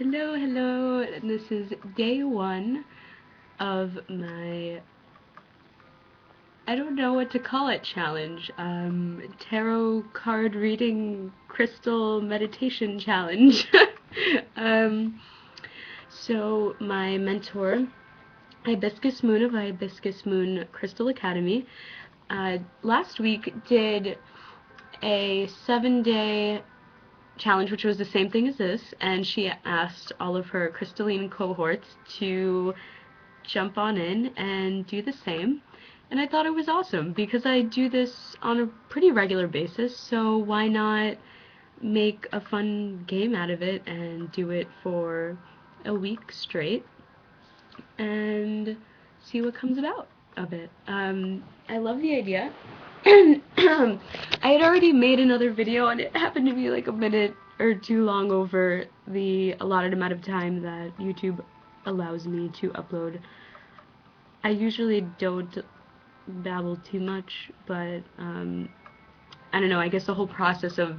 Hello, hello. This is day one of my, I don't know what to call it, challenge. Tarot card reading crystal meditation challenge. um, so my mentor, Hibiscus Moon of Hibiscus Moon Crystal Academy, last week did a 7-day challenge, which was the same thing as this, and she asked all of her crystalline cohorts to jump on in and do the same. And I thought it was awesome because I do this on a pretty regular basis, so why not make a fun game out of it and do it for a week straight and see what comes about of it. I love the idea. I had already made another video and it happened to be like a minute or two long over the allotted amount of time that YouTube allows me to upload. I usually don't babble too much, but I don't know, I guess the whole process of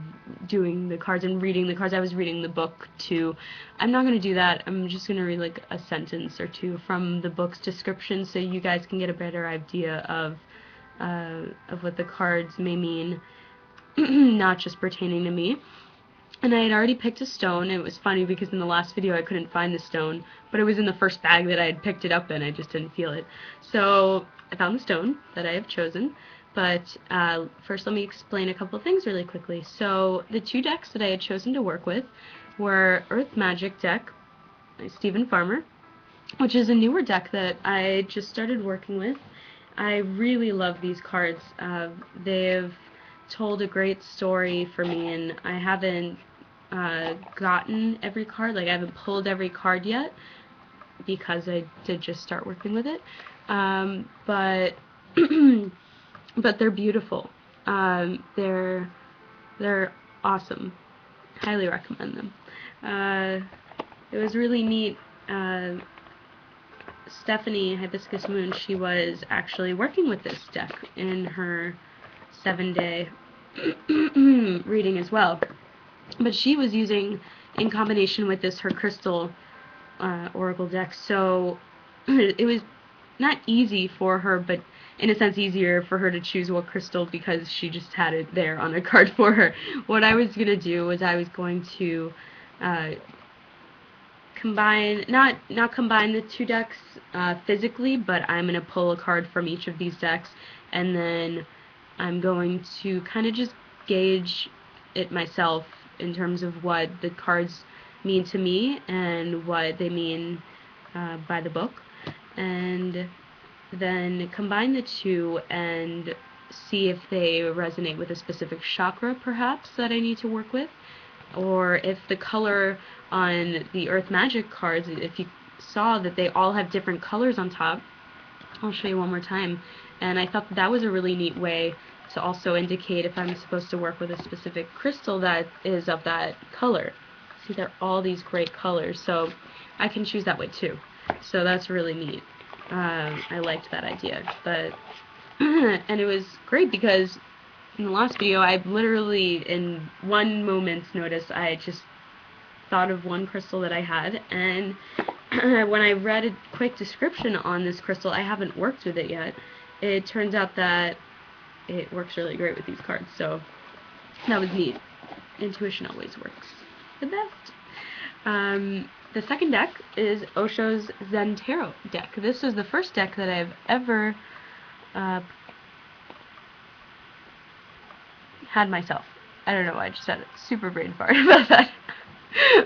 doing the cards and reading the cards, I was reading the book too. I'm not going to do that. I'm just going to read like a sentence or two from the book's description so you guys can get a better idea of what the cards may mean, not just pertaining to me. And I had already picked a stone. It was funny because in the last video I couldn't find the stone, but it was in the first bag that I had picked it up in. I just didn't feel it. So I found the stone that I have chosen. But first let me explain a couple of things really quickly. So the two decks that I had chosen to work with were Earth Magic deck by Stephen Farmer, which is a newer deck that I just started working with. I really love these cards. They've told a great story for me, and I haven't gotten every card, like I haven't pulled every card yet because I did just start working with it, but but they're beautiful. They're awesome. Highly recommend them. It was really neat. Stephanie Hibiscus Moon, she was actually working with this deck in her 7-day reading as well. But she was using, in combination with this, her crystal oracle deck. So it was not easy for her, but in a sense easier for her to choose what crystal because she just had it there on a card for her. What I was going to do was I was going to combine, not combine the two decks physically, but I'm going to pull a card from each of these decks, and then I'm going to kind of just gauge it myself in terms of what the cards mean to me and what they mean by the book, and then combine the two and see if they resonate with a specific chakra perhaps that I need to work with, or if the color on the Earth Magic cards, if you saw that they all have different colors on top. I'll show you one more time. And I thought that was a really neat way to also indicate if I'm supposed to work with a specific crystal that is of that color. See, they're all these great colors, so I can choose that way too. So that's really neat. I liked that idea. But and it was great because in the last video, I literally, in one moment's notice, I just thought of one crystal that I had, and when I read a quick description on this crystal, I haven't worked with it yet, it turns out that it works really great with these cards, so that was neat. Intuition always works the best. The second deck is Osho's Zen Tarot deck. This is the first deck that I've ever had myself. I don't know why I just had a super brain fart about that.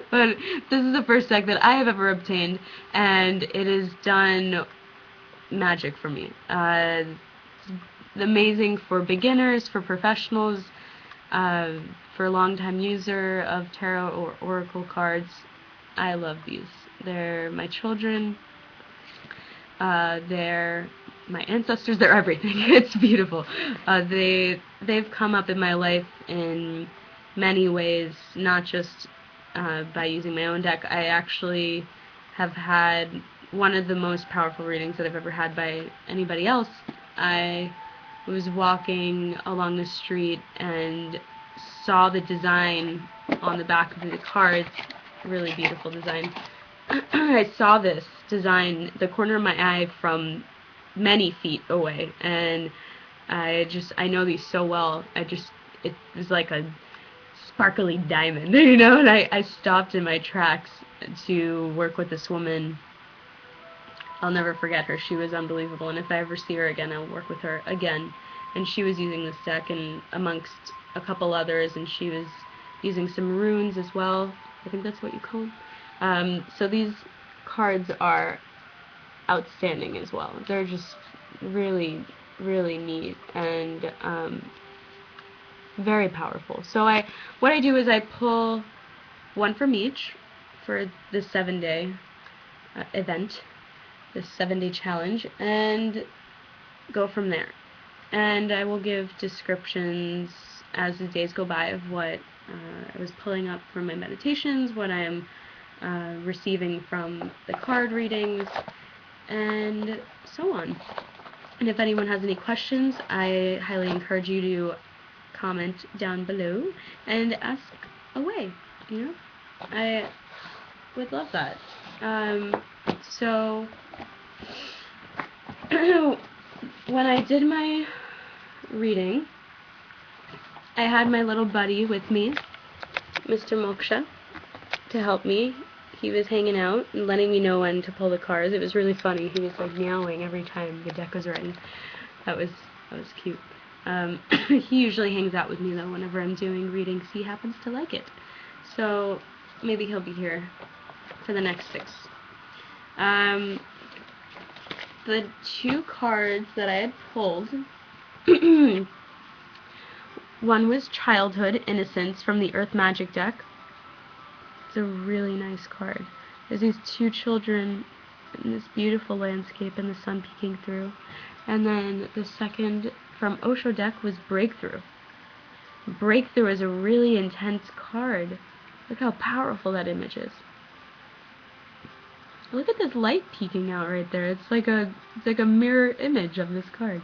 But this is the first deck that I have ever obtained, and it has done magic for me. It's amazing for beginners, for professionals, for a long-time user of tarot or oracle cards. I love these. They're my children. They're my ancestors. They're everything. It's beautiful. They've come up in my life in many ways, not just by using my own deck. I actually have had one of the most powerful readings that I've ever had by anybody else. I was walking along the street and saw the design on the back of the cards really beautiful design. I saw this design, the corner of my eye, from many feet away, and I know these so well. It was like a sparkly diamond, you know, and I stopped in my tracks to work with this woman. I'll never forget her. She was unbelievable, and if I ever see her again, I'll work with her again. And she was using this deck, and amongst a couple others, and she was using some runes as well. I think that's what you call them. So these cards are outstanding as well. They're just really, really neat and very powerful. So what I do is I pull one from each for this 7-day event, this 7-day challenge, and go from there. And I will give descriptions as the days go by of what I was pulling up from my meditations, what I am receiving from the card readings, and so on. And if anyone has any questions, I highly encourage you to comment down below and ask away, you know? I would love that. So when I did my reading, I had my little buddy with me, Mr. Moksha, to help me. He was hanging out and letting me know when to pull the cards. It was really funny. He was like meowing every time the deck was ready. That was cute. He usually hangs out with me though whenever I'm doing readings. He happens to like it. So maybe he'll be here for the next 6. The 2 cards that I had pulled, one was Childhood Innocence from the Earth Magic deck. It's a really nice card. There's these 2 children in this beautiful landscape and the sun peeking through. And then the second from Osho deck was Breakthrough. Breakthrough is a really intense card. Look how powerful that image is. Look at this light peeking out right there. It's like a mirror image of this card.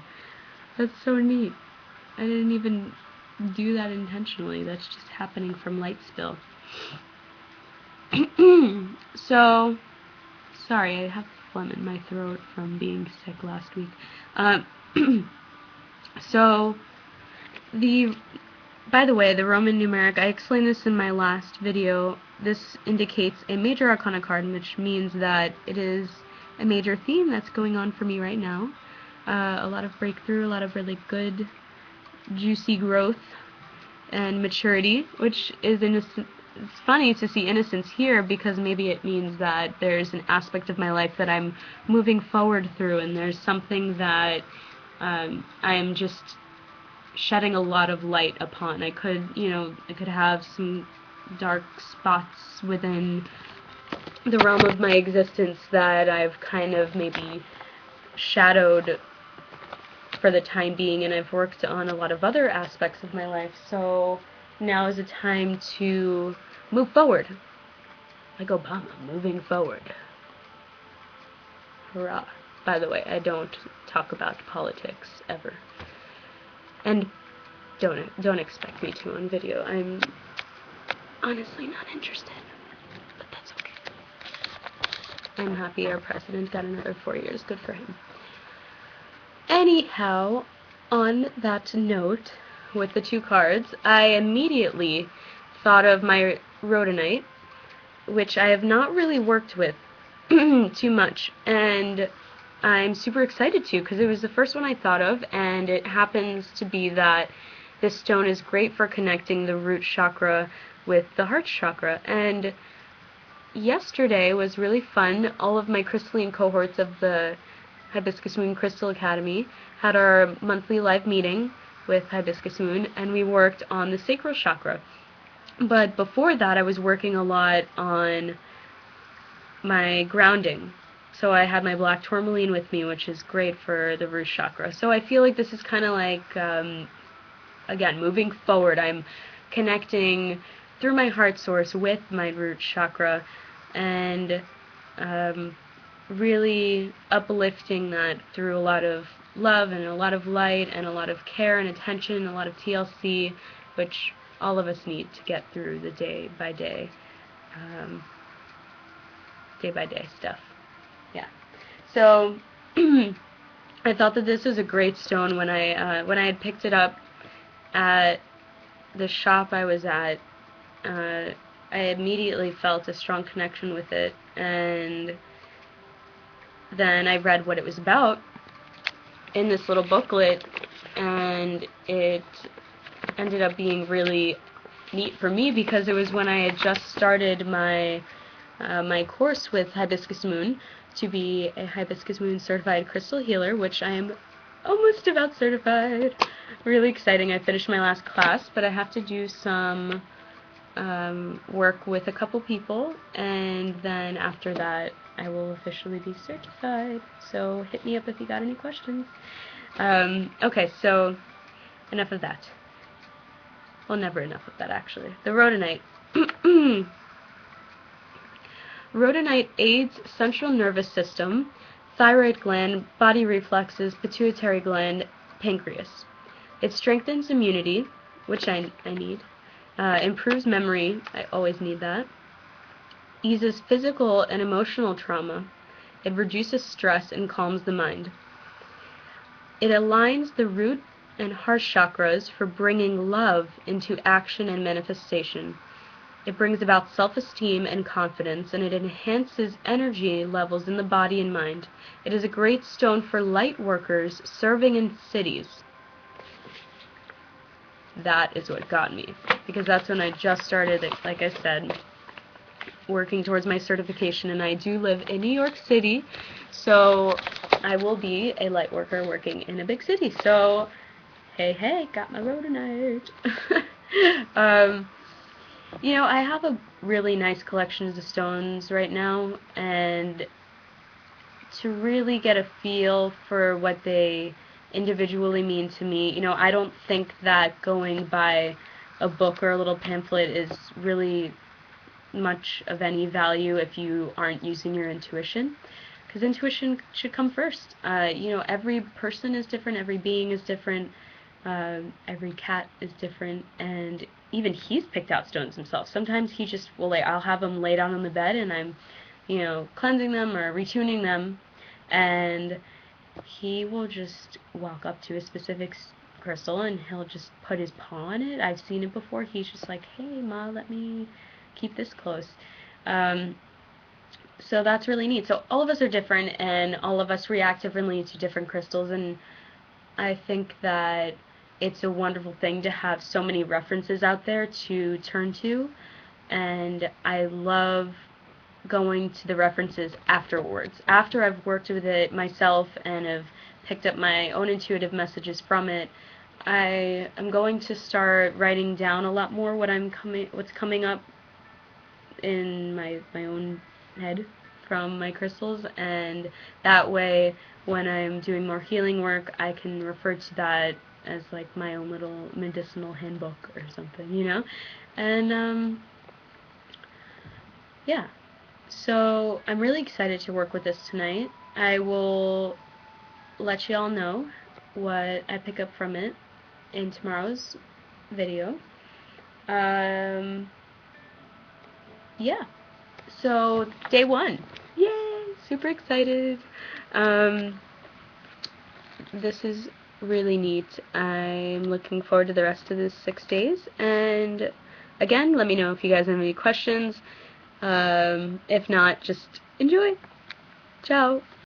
That's so neat. I didn't even do that intentionally. That's just happening from light spill. So, sorry, I have phlegm in my throat from being sick last week. So, by the way, the Roman numeric, I explained this in my last video. This indicates a major arcana card, which means that it is a major theme that's going on for me right now. A lot of breakthrough, a lot of really good, juicy growth and maturity, which is innocent. It's funny to see innocence here because maybe it means that there's an aspect of my life that I'm moving forward through, and there's something that I am just shedding a lot of light upon. I could have some dark spots within the realm of my existence that I've kind of maybe shadowed for the time being, and I've worked on a lot of other aspects of my life. So now is a time to move forward. Like Obama, moving forward. Hurrah. By the way, I don't talk about politics ever. And don't expect me to on video. I'm honestly not interested. But that's okay. I'm happy our president got another 4 years. Good for him. Anyhow, on that note, with the 2 cards, I immediately thought of my rhodonite, which I have not really worked with too much, and I'm super excited to because it was the first one I thought of, and it happens to be that this stone is great for connecting the root chakra with the heart chakra. And yesterday was really fun. All of my crystalline cohorts of the Hibiscus Moon Crystal Academy had our monthly live meeting with Hibiscus Moon, and we worked on the sacral chakra. But before that, I was working a lot on my grounding. So I had my black tourmaline with me, which is great for the root chakra. So I feel like this is kind of like, again, moving forward. I'm connecting through my heart source with my root chakra, and really uplifting that through a lot of love and a lot of light and a lot of care and attention, a lot of TLC, which all of us need to get through the day by day. day by day stuff. Yeah. So I thought that this was a great stone when I had picked it up at the shop I was at. I immediately felt a strong connection with it, and then I read what it was about in this little booklet, and it ended up being really neat for me because it was when I had just started my my course with Hibiscus Moon to be a Hibiscus Moon certified crystal healer, which I am almost about certified. Really exciting. I finished my last class, but I have to do some work with a couple people, and then after that I will officially be certified. So hit me up if you got any questions. Okay, so enough of that. Well, never enough of that, actually. The rhodonite. Rhodonite aids central nervous system, thyroid gland, body reflexes, pituitary gland, pancreas. It strengthens immunity, which I need. Improves memory, I always need that. Eases physical and emotional trauma. It reduces stress and calms the mind. It aligns the root and heart chakras for bringing love into action and manifestation. It brings about self-esteem and confidence, and it enhances energy levels in the body and mind. It is a great stone for light workers serving in cities. That is what got me, because that's when I just started, like I said, working towards my certification, and I do live in New York City, so I will be a light worker working in a big city. So, hey, got my rhodonite. You know, I have a really nice collection of stones right now, and to really get a feel for what they individually mean to me, you know, I don't think that going by a book or a little pamphlet is really much of any value if you aren't using your intuition, because intuition should come first. You know, every person is different, every being is different, every cat is different, and even he's picked out stones himself. Sometimes he just will I'll have him lay down on the bed, and I'm, you know, cleansing them or retuning them, and he will just walk up to a specific crystal and he'll just put his paw on it. I've seen it before. He's just like, hey, Ma, let me keep this close. So that's really neat. So all of us are different, and all of us react differently to different crystals, and I think that it's a wonderful thing to have so many references out there to turn to, and I love going to the references afterwards. After I've worked with it myself and have picked up my own intuitive messages from it, I am going to start writing down a lot more what's coming up in my own head from my crystals, and that way when I'm doing more healing work I can refer to that as like my own little medicinal handbook or something, you know? And yeah, so I'm really excited to work with this tonight. I will let you all know what I pick up from it in tomorrow's video. Yeah, so day one. Yay! Super excited. This is really neat. I'm looking forward to the rest of the 6 days. And again, let me know if you guys have any questions. If not, just enjoy. Ciao.